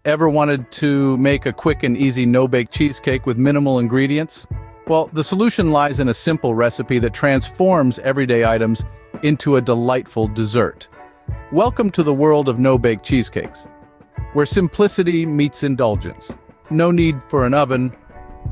Ever wanted to make a quick and easy no-bake cheesecake with minimal ingredients? Well, the solution lies in a simple recipe that transforms everyday items into a delightful dessert. Welcome to the world of no-bake cheesecakes, where simplicity meets indulgence. No need for an oven,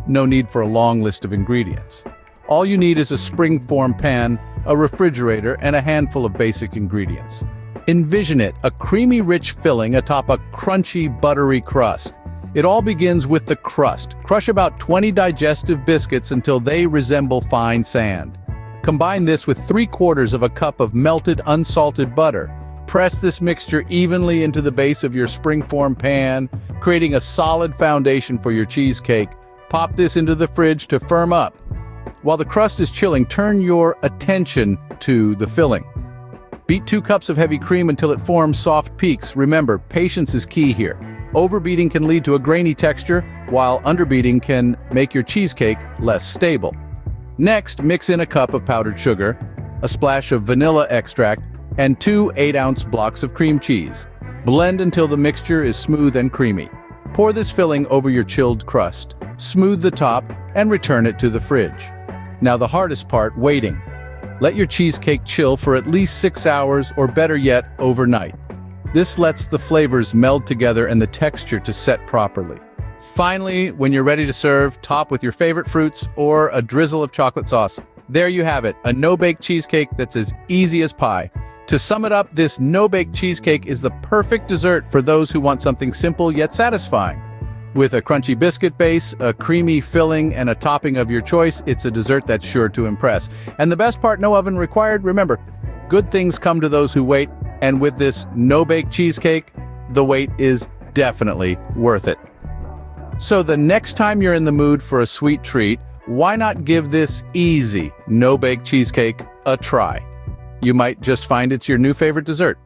no need for a long list of ingredients. All you need is a spring-form pan, a refrigerator, and a handful of basic ingredients. Envision it, a creamy, rich filling atop a crunchy, buttery crust. It all begins with the crust. Crush about 20 digestive biscuits until they resemble fine sand. Combine this with 3/4 cup of melted, unsalted butter. Press this mixture evenly into the base of your springform pan, creating a solid foundation for your cheesecake. Pop this into the fridge to firm up. While the crust is chilling, turn your attention to the filling. Beat 2 cups of heavy cream until it forms soft peaks. Remember, patience is key here. Overbeating can lead to a grainy texture, while underbeating can make your cheesecake less stable. Next, mix in a cup of powdered sugar, a splash of vanilla extract, and 2 8-ounce blocks of cream cheese. Blend until the mixture is smooth and creamy. Pour this filling over your chilled crust, smooth the top, and return it to the fridge. Now the hardest part, waiting. Let your cheesecake chill for at least 6 hours, or better yet, overnight. This lets the flavors meld together and the texture to set properly. Finally, when you're ready to serve, top with your favorite fruits or a drizzle of chocolate sauce. There you have it, a no-bake cheesecake that's as easy as pie. To sum it up, this no-bake cheesecake is the perfect dessert for those who want something simple yet satisfying. With a crunchy biscuit base, a creamy filling, and a topping of your choice, it's a dessert that's sure to impress. And the best part, no oven required. Remember, good things come to those who wait, and with this no-bake cheesecake, the wait is definitely worth it. So the next time you're in the mood for a sweet treat, why not give this easy no-bake cheesecake a try? You might just find it's your new favorite dessert.